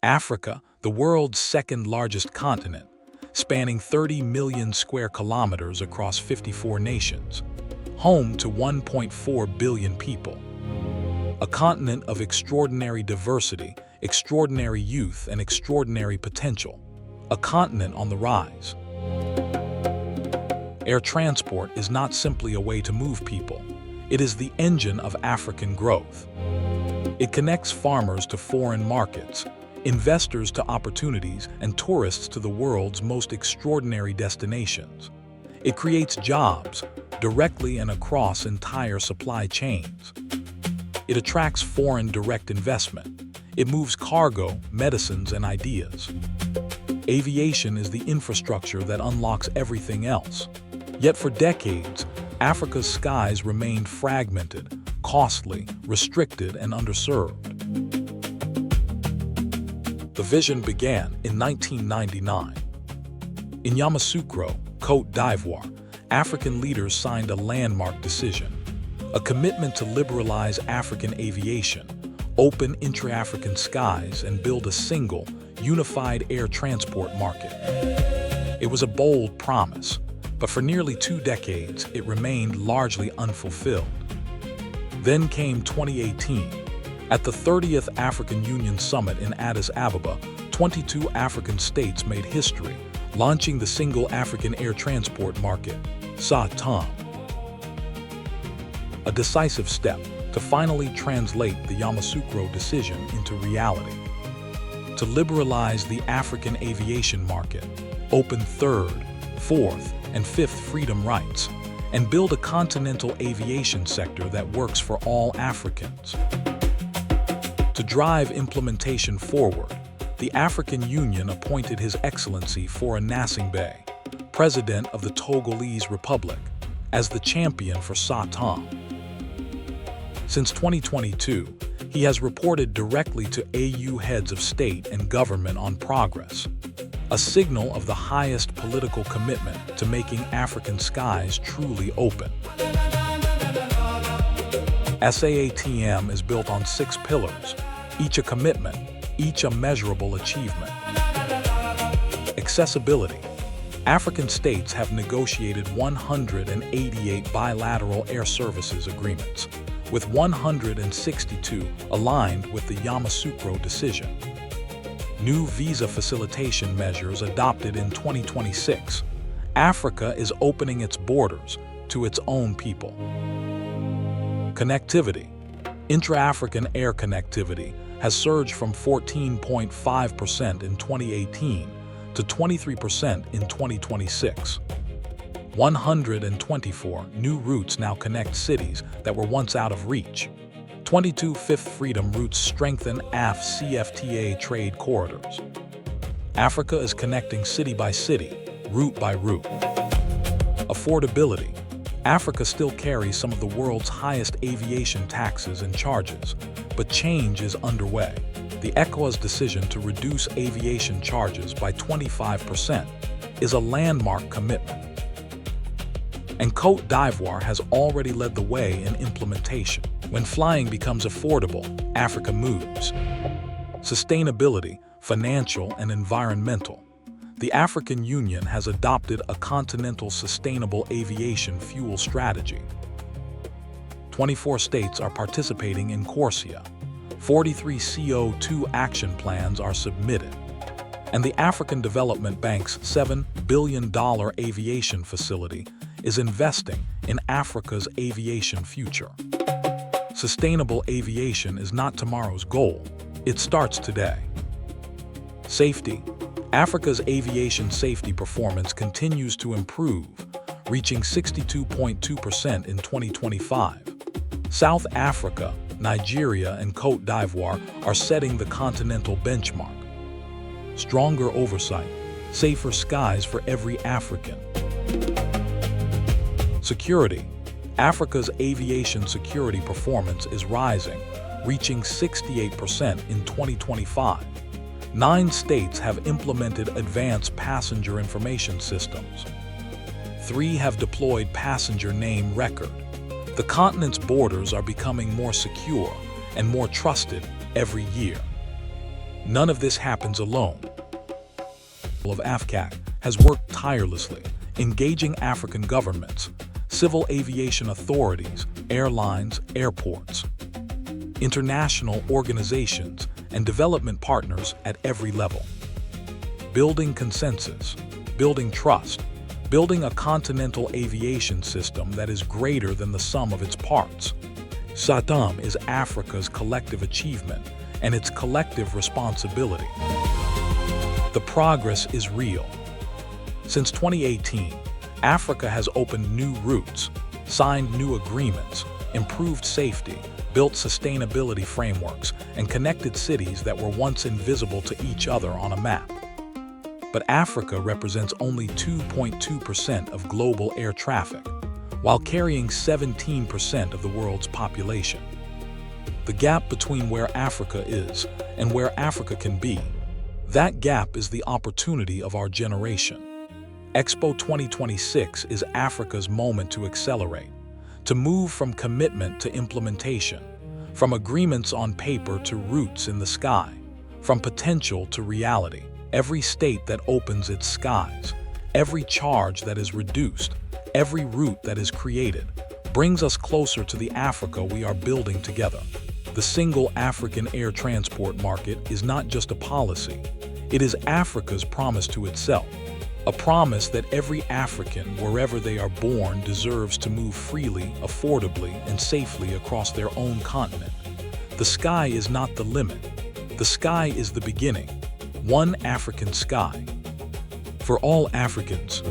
Africa, the world's second-largest continent, spanning 30 million square kilometers across 54 nations, home to 1.4 billion people. A continent of extraordinary diversity, extraordinary youth, and extraordinary potential. A continent on the rise. Air transport is not simply a way to move people. It is the engine of African growth. It connects farmers to foreign markets, investors to opportunities, and tourists to the world's most extraordinary destinations. It creates jobs, directly and across entire supply chains. It attracts foreign direct investment. It moves cargo, medicines, and ideas. Aviation is the infrastructure that unlocks everything else. Yet for decades, Africa's skies remained fragmented, costly, restricted, and underserved. The vision began in 1999. In Yamoussoukro, Côte d'Ivoire, African leaders signed a landmark decision, a commitment to liberalize African aviation, open intra-African skies, and build a single, unified air transport market. It was a bold promise, but for nearly 2 decades, it remained largely unfulfilled. Then came 2018. At the 30th African Union Summit in Addis Ababa, 22 African states made history, launching the Single African Air Transport Market, SAATM. A decisive step to finally translate the Yamoussoukro decision into reality. To liberalize the African aviation market, open 3rd, 4th, and 5th freedom rights, and build a continental aviation sector that works for all Africans. To drive implementation forward, the African Union appointed His Excellency Faure Gnassingbé, President of the Togolese Republic, as the champion for SAATM. Since 2022, he has reported directly to AU heads of state and government on progress, a signal of the highest political commitment to making African skies truly open. SAATM is built on 6 pillars, each a commitment, each a measurable achievement. Accessibility. African states have negotiated 188 bilateral air services agreements, with 162 aligned with the Yamoussoukro decision. New visa facilitation measures adopted in 2026. Africa is opening its borders to its own people. Connectivity. Intra-African air connectivity has surged from 14.5% in 2018 to 23% in 2026. 124 new routes now connect cities that were once out of reach. 22 Fifth Freedom routes strengthen AFCAC trade corridors. Africa is connecting city by city, route by route. Affordability. Africa still carries some of the world's highest aviation taxes and charges, but change is underway. The ECOWAS decision to reduce aviation charges by 25% is a landmark commitment. And Côte d'Ivoire has already led the way in implementation. When flying becomes affordable, Africa moves. Sustainability, financial and environmental. The African Union has adopted a continental sustainable aviation fuel strategy. 24 states are participating in CORSIA. 43 CO2 action plans are submitted. And the African Development Bank's $7 billion aviation facility is investing in Africa's aviation future. Sustainable aviation is not tomorrow's goal, it starts today. Safety. Africa's aviation safety performance continues to improve, reaching 62.2% in 2025. South Africa, Nigeria, and Côte d'Ivoire are setting the continental benchmark. Stronger oversight, safer skies for every African. Security. Africa's aviation security performance is rising, reaching 68% in 2025. 9 states have implemented advanced passenger information systems. 3 have deployed passenger name record. The continent's borders are becoming more secure and more trusted every year. None of this happens alone. Of AFCAC has worked tirelessly, engaging African governments, civil aviation authorities, airlines, airports, international organizations, and development partners at every level. Building consensus, building trust, building a continental aviation system that is greater than the sum of its parts. SAATM is Africa's collective achievement and its collective responsibility. The progress is real. Since 2018, Africa has opened new routes, signed new agreements, improved safety, built sustainability frameworks, and connected cities that were once invisible to each other on a map. But Africa represents only 2.2% of global air traffic, while carrying 17% of the world's population. The gap between where Africa is and where Africa can be, that gap is the opportunity of our generation. Expo 2026 is Africa's moment to accelerate, to move from commitment to implementation, from agreements on paper to routes in the sky, from potential to reality. Every state that opens its skies, every charge that is reduced, every route that is created, brings us closer to the Africa we are building together. The single African air transport market is not just a policy, it is Africa's promise to itself. A promise that every African, wherever they are born, deserves to move freely, affordably, and safely across their own continent. The sky is not the limit. The sky is the beginning. One African sky. For all Africans.